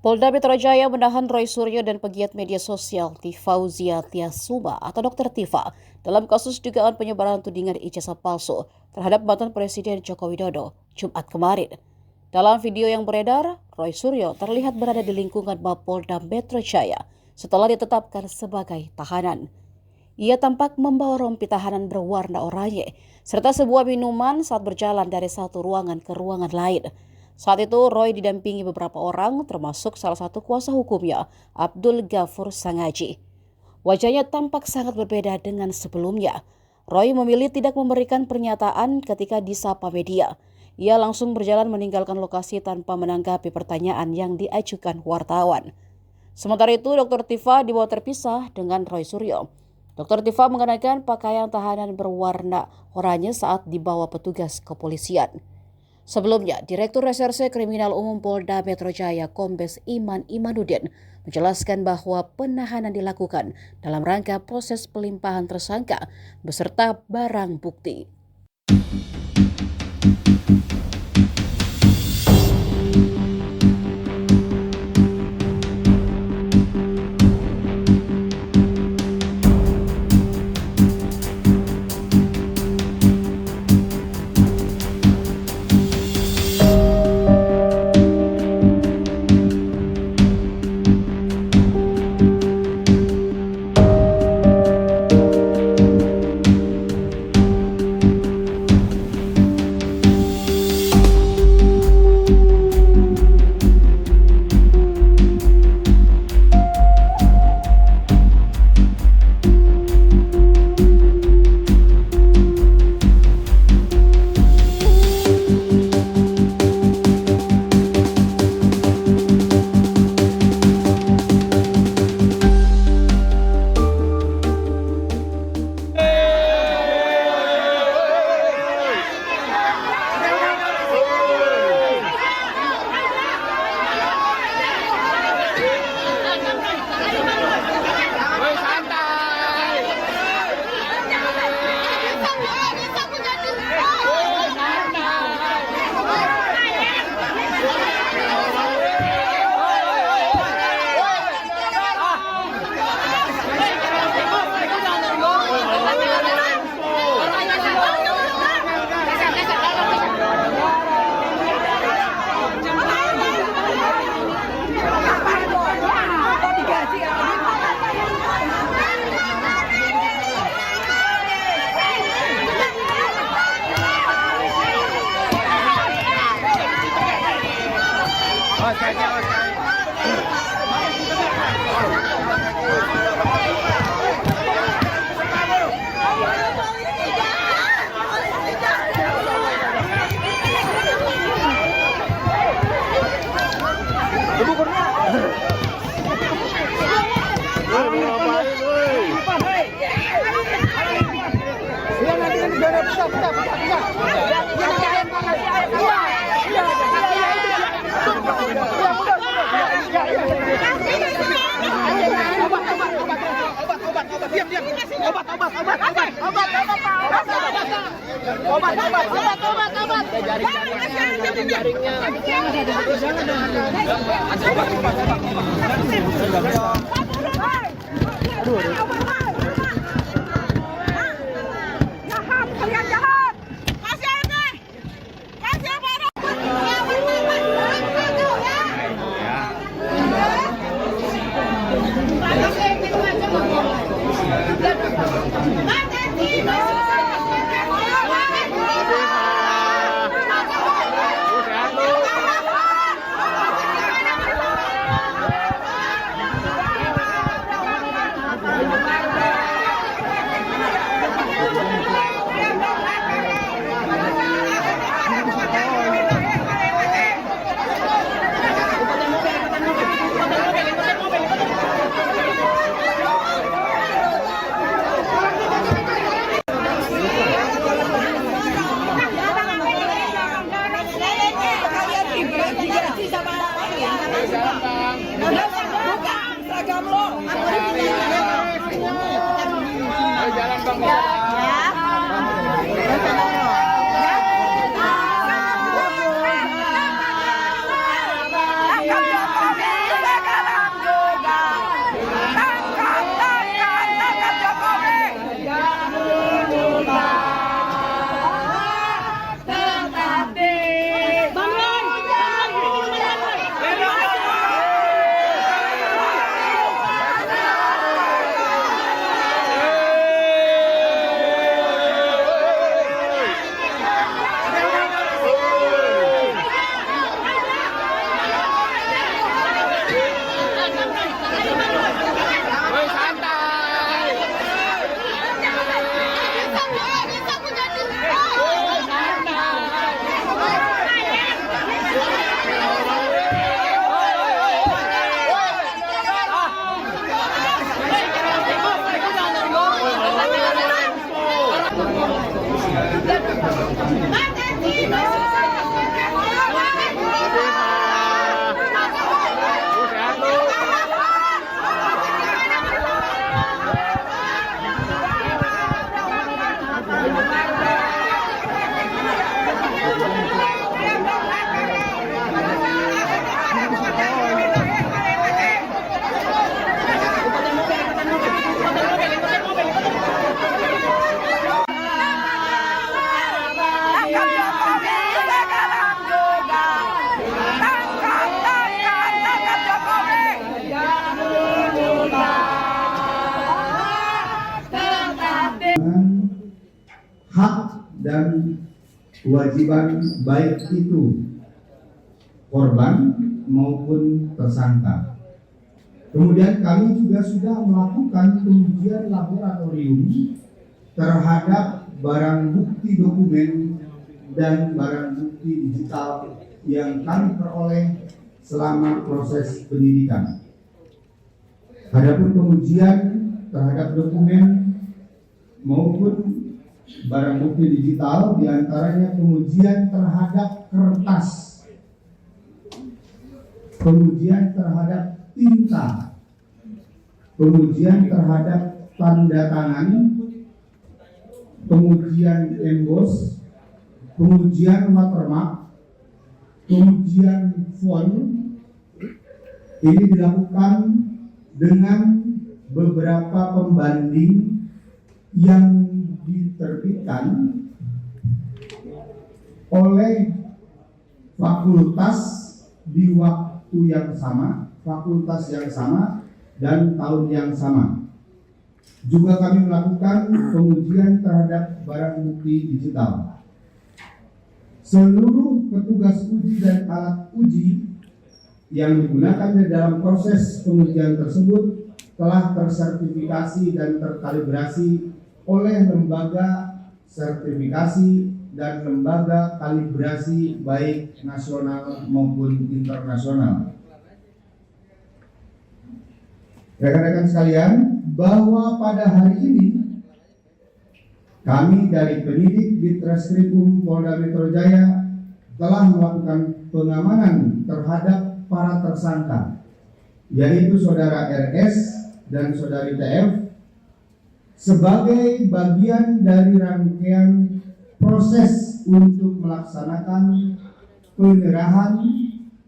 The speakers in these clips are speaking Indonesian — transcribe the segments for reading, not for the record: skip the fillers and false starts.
Polda Metro Jaya menahan Roy Suryo dan pegiat media sosial Tifauzia Tiasuma atau Dr. Tifa dalam kasus dugaan penyebaran tudingan ijazah palsu terhadap mantan Presiden Joko Widodo Jumat kemarin. Dalam video yang beredar, Roy Suryo terlihat berada di lingkungan Mapolda Metro Jaya setelah ditetapkan sebagai tahanan. Ia tampak membawa rompi tahanan berwarna oranye serta sebuah minuman saat berjalan dari satu ruangan ke ruangan lain. Saat itu Roy didampingi beberapa orang termasuk salah satu kuasa hukumnya, Abdul Ghafur Sangaji. Wajahnya tampak sangat berbeda dengan sebelumnya. Roy memilih tidak memberikan pernyataan ketika disapa media. Ia langsung berjalan meninggalkan lokasi tanpa menanggapi pertanyaan yang diajukan wartawan. Sementara itu, Dr. Tifa dibawa terpisah dengan Roy Suryo. Dr. Tifa mengenakan pakaian tahanan berwarna oranye saat dibawa petugas kepolisian. Sebelumnya, Direktur Reserse Kriminal Umum Polda Metro Jaya Kombes Iman Imanuddin menjelaskan bahwa penahanan dilakukan dalam rangka proses pelimpahan tersangka beserta barang bukti. hak dan kewajiban baik itu korban maupun tersangka. Kemudian kami juga sudah melakukan pengujian laboratorium terhadap barang bukti dokumen dan barang bukti digital yang kami peroleh selama proses penyidikan. Adapun pengujian terhadap dokumen maupun barang bukti digital, diantaranya pengujian terhadap kertas, pengujian terhadap tinta, pengujian terhadap tanda tangan, pengujian emboss, pengujian watermark, pengujian font. Ini dilakukan dengan beberapa pembanding yang diterbitkan oleh fakultas di waktu yang sama, fakultas yang sama, dan tahun yang sama. Juga kami melakukan pengujian terhadap barang bukti digital. Seluruh petugas uji dan alat uji yang digunakan di dalam proses pengujian tersebut telah tersertifikasi dan terkalibrasi oleh lembaga sertifikasi dan lembaga kalibrasi baik nasional maupun internasional. Rekan-rekan sekalian, bahwa pada hari ini kami dari penyidik Ditreskrimum Polda Metro Jaya telah melakukan pengamanan terhadap para tersangka, yaitu saudara RS dan saudari TF, sebagai bagian dari rangkaian proses untuk melaksanakan penyerahan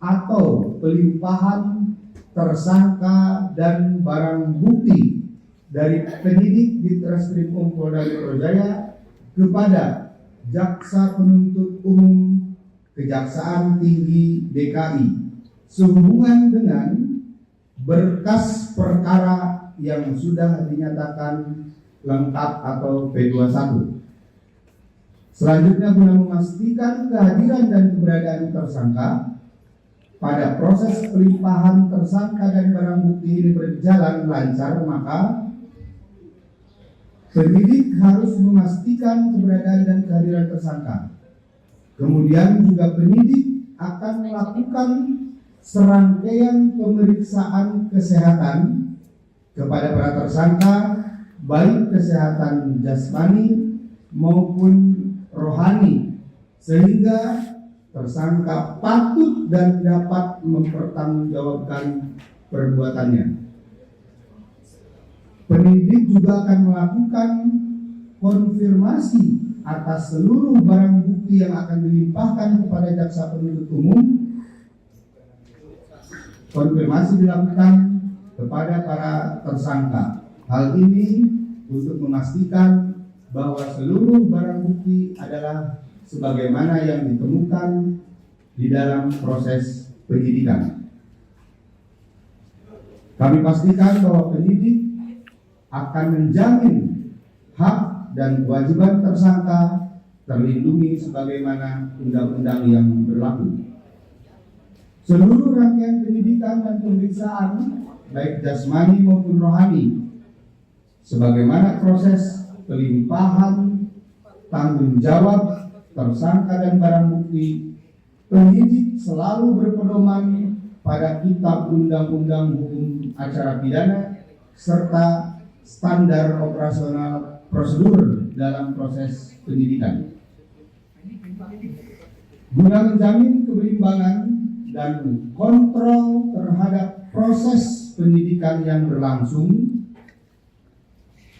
atau pelimpahan tersangka dan barang bukti dari penyidik Ditreskrimum Polda Metro Jaya kepada Jaksa Penuntut Umum Kejaksaan Tinggi DKI sehubungan dengan berkas perkara yang sudah dinyatakan lengkap atau P21. Selanjutnya, guna memastikan kehadiran dan keberadaan tersangka pada proses pelimpahan tersangka dan barang bukti ini berjalan lancar, maka penyidik harus memastikan keberadaan dan kehadiran tersangka. Kemudian juga penyidik akan melakukan serangkaian pemeriksaan kesehatan kepada para tersangka, baik kesehatan jasmani maupun rohani, sehingga tersangka patut dan dapat mempertanggungjawabkan perbuatannya. Penyidik juga akan melakukan konfirmasi atas seluruh barang bukti yang akan dilimpahkan kepada jaksa penuntut umum. Konfirmasi dilakukan kepada para tersangka. Hal ini untuk memastikan bahwa seluruh barang bukti adalah sebagaimana yang ditemukan di dalam proses penyidikan. Kami pastikan bahwa penyidik akan menjamin hak dan kewajiban tersangka terlindungi sebagaimana undang-undang yang berlaku. Seluruh rangkaian penyidikan dan pemeriksaan, baik jasmani maupun rohani, sebagaimana proses pelimpahan tanggung jawab tersangka dan barang bukti, penyidik selalu berpedoman pada Kitab Undang-Undang Hukum Acara Pidana serta standar operasional prosedur dalam proses penyidikan. Guna menjamin keberimbangan dan kontrol terhadap proses penyidikan yang berlangsung,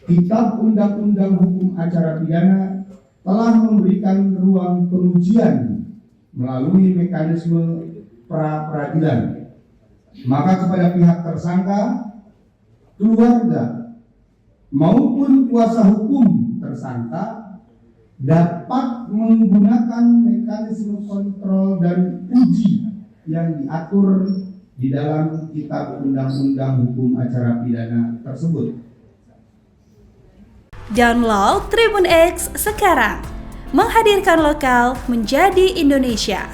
Kitab Undang-Undang Hukum Acara Pidana telah memberikan ruang pengujian melalui mekanisme pra-peradilan. Maka kepada pihak tersangka, keluarga maupun kuasa hukum tersangka dapat menggunakan mekanisme kontrol dan uji yang diatur di dalam Kitab Undang-Undang Hukum Acara Pidana tersebut. Download Tribun X sekarang. Menghadirkan lokal menjadi Indonesia.